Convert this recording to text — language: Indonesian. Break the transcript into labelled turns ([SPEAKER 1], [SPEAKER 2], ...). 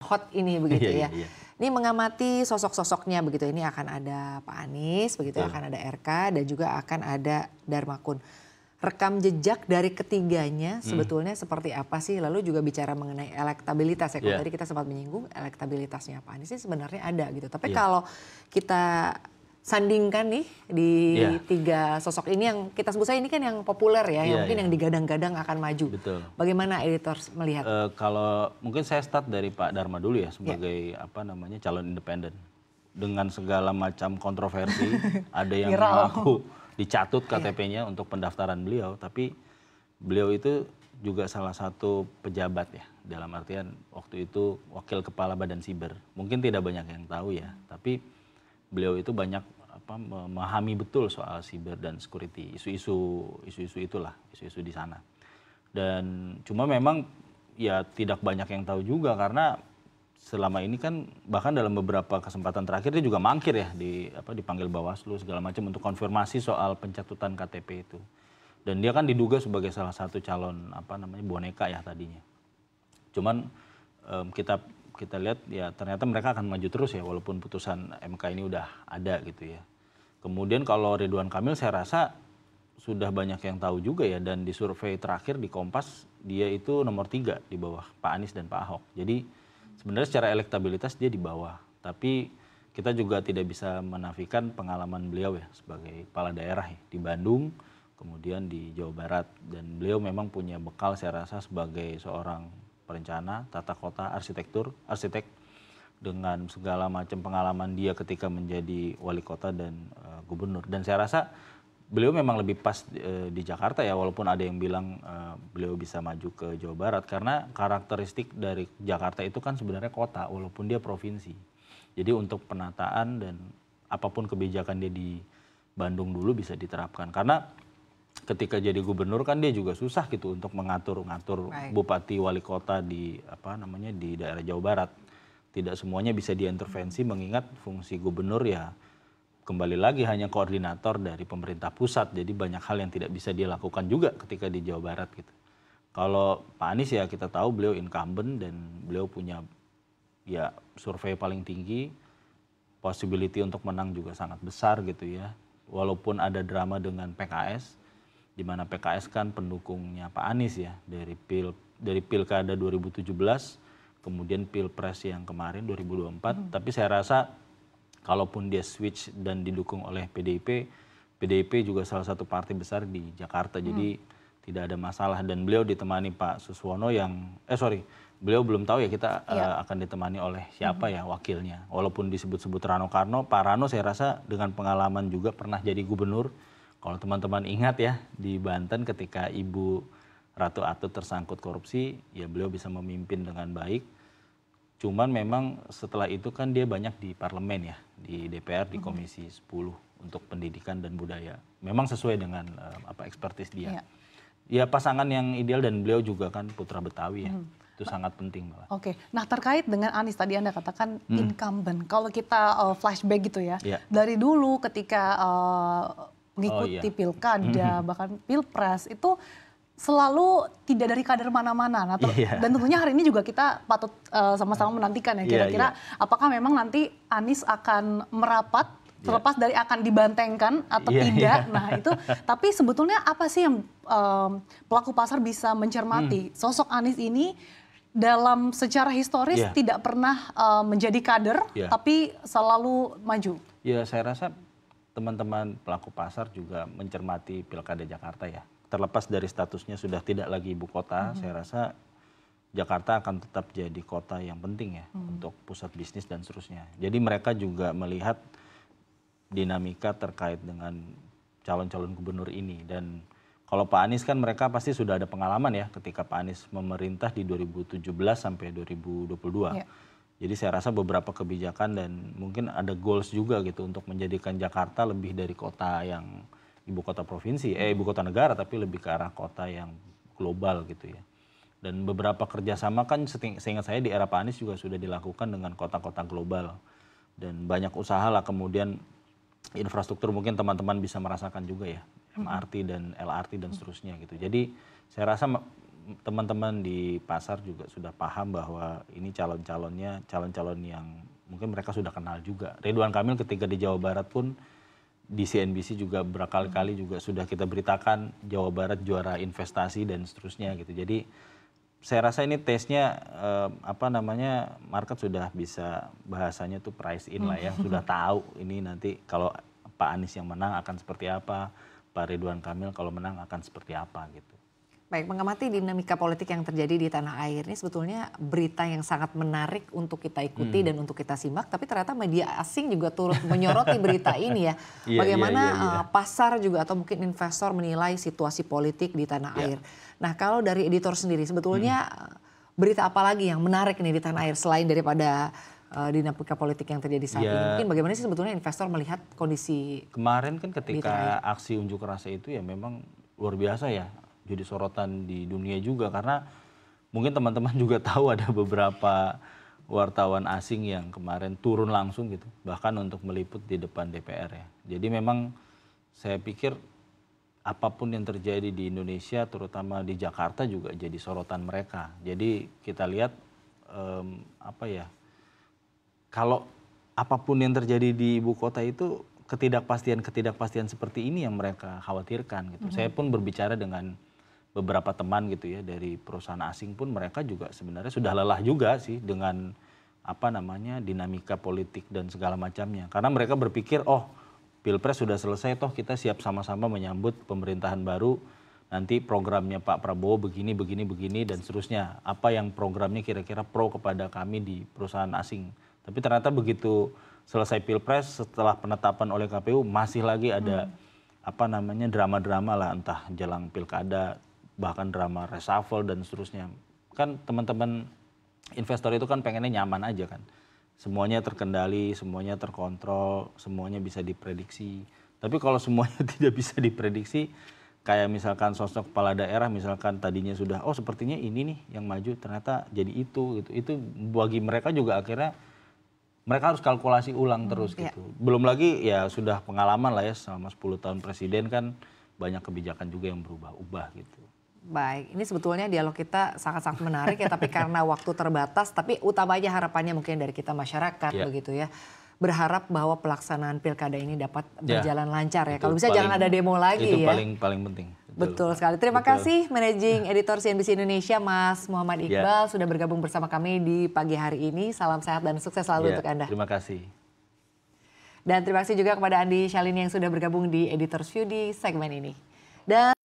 [SPEAKER 1] hot ini begitu ya.
[SPEAKER 2] Iya.
[SPEAKER 1] Ini mengamati sosok-sosoknya begitu. Ini akan ada Pak Anies begitu, akan ada RK dan juga akan ada Darmakun. Rekam jejak dari ketiganya sebetulnya seperti apa sih? Lalu juga bicara mengenai elektabilitas ya. Kalau tadi kita sempat menyinggung elektabilitasnya Pak Anies ini sebenarnya ada gitu. Tapi kalau kita sandingkan nih di tiga sosok ini yang kita sebut saja ini kan yang populer ya, yang mungkin yang digadang-gadang akan maju.
[SPEAKER 2] Betul.
[SPEAKER 1] Bagaimana editor melihat?
[SPEAKER 2] Kalau mungkin saya start dari Pak Dharma dulu ya sebagai calon independen dengan segala macam kontroversi, ada yang mengaku dicatut KTP-nya untuk pendaftaran beliau, tapi beliau itu juga salah satu pejabat ya, dalam artian waktu itu wakil kepala Badan Siber. Mungkin tidak banyak yang tahu ya, tapi beliau itu banyak memahami betul soal siber dan security, isu-isu di sana. Dan cuma memang ya tidak banyak yang tahu juga karena selama ini kan bahkan dalam beberapa kesempatan terakhir dia juga mangkir ya dipanggil Bawaslu segala macam untuk konfirmasi soal pencatutan KTP itu. Dan dia kan diduga sebagai salah satu calon boneka ya tadinya. Cuman kita lihat ya ternyata mereka akan maju terus ya walaupun putusan MK ini udah ada gitu ya. Kemudian kalau Ridwan Kamil saya rasa sudah banyak yang tahu juga ya, dan di survei terakhir di Kompas dia itu nomor 3 di bawah Pak Anies dan Pak Ahok. Jadi sebenarnya secara elektabilitas dia di bawah, tapi kita juga tidak bisa menafikan pengalaman beliau ya sebagai kepala daerah ya, di Bandung, kemudian di Jawa Barat, dan beliau memang punya bekal saya rasa sebagai seorang perencana, tata kota, arsitek dengan segala macam pengalaman dia ketika menjadi wali kota dan gubernur. Dan saya rasa beliau memang lebih pas di Jakarta ya, walaupun ada yang bilang beliau bisa maju ke Jawa Barat karena karakteristik dari Jakarta itu kan sebenarnya kota walaupun dia provinsi. Jadi untuk penataan dan apapun kebijakan dia di Bandung dulu bisa diterapkan. Karena ketika jadi gubernur kan dia juga susah gitu untuk mengatur-ngatur bupati wali kota di di daerah Jawa Barat. Tidak semuanya bisa diintervensi mengingat fungsi gubernur ya kembali lagi hanya koordinator dari pemerintah pusat, jadi banyak hal yang tidak bisa dia lakukan juga ketika di Jawa Barat gitu. Kalau Pak Anies ya kita tahu beliau incumbent dan beliau punya ya survei paling tinggi, possibility untuk menang juga sangat besar gitu ya. Walaupun ada drama dengan PKS, di mana PKS kan pendukungnya Pak Anies ya dari Pilkada 2017, kemudian Pilpres yang kemarin 2024, tapi saya rasa kalaupun dia switch dan didukung oleh PDIP juga salah satu partai besar di Jakarta, jadi tidak ada masalah. Dan beliau ditemani Pak Suswono beliau belum tahu ya kita akan ditemani oleh siapa ya wakilnya. Walaupun disebut-sebut Rano Karno, Pak Rano saya rasa dengan pengalaman juga pernah jadi gubernur. Kalau teman-teman ingat ya di Banten ketika Ibu Ratu Atut tersangkut korupsi, ya beliau bisa memimpin dengan baik. Cuman memang setelah itu kan dia banyak di parlemen ya, di DPR, di Komisi 10 untuk pendidikan dan budaya. Memang sesuai dengan ekspertis dia. Ya pasangan yang ideal dan beliau juga kan putra Betawi ya. Itu sangat penting malah.
[SPEAKER 3] Oke, nah terkait dengan Anies tadi Anda katakan incumbent. Kalau kita flashback gitu ya, dari dulu ketika mengikuti pilkada bahkan pilpres itu selalu tidak dari kader mana-mana. Nah, dan tentunya hari ini juga kita patut sama-sama menantikan ya kira-kira apakah memang nanti Anies akan merapat terlepas dari akan dibantengkan atau tidak. Nah itu, tapi sebetulnya apa sih yang pelaku pasar bisa mencermati sosok Anies ini dalam secara historis tidak pernah menjadi kader tapi selalu maju?
[SPEAKER 2] Ya saya rasa teman-teman pelaku pasar juga mencermati Pilkada Jakarta ya. Terlepas dari statusnya sudah tidak lagi ibu kota, saya rasa Jakarta akan tetap jadi kota yang penting ya untuk pusat bisnis dan seterusnya. Jadi mereka juga melihat dinamika terkait dengan calon-calon gubernur ini. Dan kalau Pak Anies kan mereka pasti sudah ada pengalaman ya ketika Pak Anies memerintah di 2017 sampai 2022. Jadi saya rasa beberapa kebijakan dan mungkin ada goals juga gitu untuk menjadikan Jakarta lebih dari kota yang ibu kota provinsi, ibu kota negara, tapi lebih ke arah kota yang global gitu ya. Dan beberapa kerjasama kan seingat saya di era Pak Anies juga sudah dilakukan dengan kota-kota global. Dan banyak usaha lah kemudian infrastruktur mungkin teman-teman bisa merasakan juga ya, MRT dan LRT dan seterusnya gitu. Jadi saya rasa teman-teman di pasar juga sudah paham bahwa ini calon-calon yang mungkin mereka sudah kenal juga. Ridwan Kamil ketika di Jawa Barat pun di CNBC juga berkali-kali juga sudah kita beritakan Jawa Barat juara investasi dan seterusnya gitu. Jadi saya rasa ini tesnya market sudah bisa bahasanya tuh price in lah ya, sudah tahu ini nanti kalau Pak Anies yang menang akan seperti apa, Pak Ridwan Kamil kalau menang akan seperti apa gitu.
[SPEAKER 1] Baik, mengamati dinamika politik yang terjadi di tanah air ini sebetulnya berita yang sangat menarik untuk kita ikuti dan untuk kita simak, tapi ternyata media asing juga turut menyoroti berita ini ya. Bagaimana pasar juga atau mungkin investor menilai situasi politik di tanah air. Nah, kalau dari editor sendiri sebetulnya berita apa lagi yang menarik nih di tanah air selain daripada dinamika politik yang terjadi saat ini? Mungkin bagaimana sih sebetulnya investor melihat kondisi
[SPEAKER 2] kemarin kan ketika aksi unjuk rasa itu ya memang luar biasa ya. Jadi sorotan di dunia juga karena mungkin teman-teman juga tahu ada beberapa wartawan asing yang kemarin turun langsung gitu, bahkan untuk meliput di depan DPR ya. Jadi memang saya pikir apapun yang terjadi di Indonesia, terutama di Jakarta juga jadi sorotan mereka. Jadi kita lihat kalau apapun yang terjadi di ibu kota itu ketidakpastian seperti ini yang mereka khawatirkan gitu. Saya pun berbicara dengan beberapa teman gitu ya dari perusahaan asing pun mereka juga sebenarnya sudah lelah juga sih dengan dinamika politik dan segala macamnya. Karena mereka berpikir Pilpres sudah selesai toh kita siap sama-sama menyambut pemerintahan baru. Nanti programnya Pak Prabowo begini dan seterusnya. Apa yang programnya kira-kira pro kepada kami di perusahaan asing. Tapi ternyata begitu selesai Pilpres setelah penetapan oleh KPU masih lagi ada drama-drama lah, entah jelang pilkada, bahkan drama reshuffle dan seterusnya. Kan teman-teman investor itu kan pengennya nyaman aja kan. Semuanya terkendali, semuanya terkontrol, semuanya bisa diprediksi. Tapi kalau semuanya tidak bisa diprediksi, kayak misalkan sosok kepala daerah misalkan tadinya sudah sepertinya ini nih yang maju ternyata jadi itu gitu. Itu bagi mereka juga akhirnya mereka harus kalkulasi ulang terus gitu. Belum lagi ya sudah pengalaman lah ya selama 10 tahun presiden kan banyak kebijakan juga yang berubah-ubah gitu.
[SPEAKER 1] Baik, ini sebetulnya dialog kita sangat-sangat menarik ya, tapi karena waktu terbatas, tapi utamanya harapannya mungkin dari kita masyarakat begitu ya. Berharap bahwa pelaksanaan pilkada ini dapat berjalan lancar ya. Kalau bisa jangan ada demo lagi
[SPEAKER 2] itu
[SPEAKER 1] ya.
[SPEAKER 2] Itu paling penting.
[SPEAKER 1] Betul sekali. Terima kasih Managing Editor CNBC Indonesia Mas Muhammad Iqbal sudah bergabung bersama kami di pagi hari ini. Salam sehat dan sukses selalu untuk Anda.
[SPEAKER 2] Terima kasih.
[SPEAKER 1] Dan terima kasih juga kepada Andi Shalini yang sudah bergabung di Editor's View di segmen ini. Dan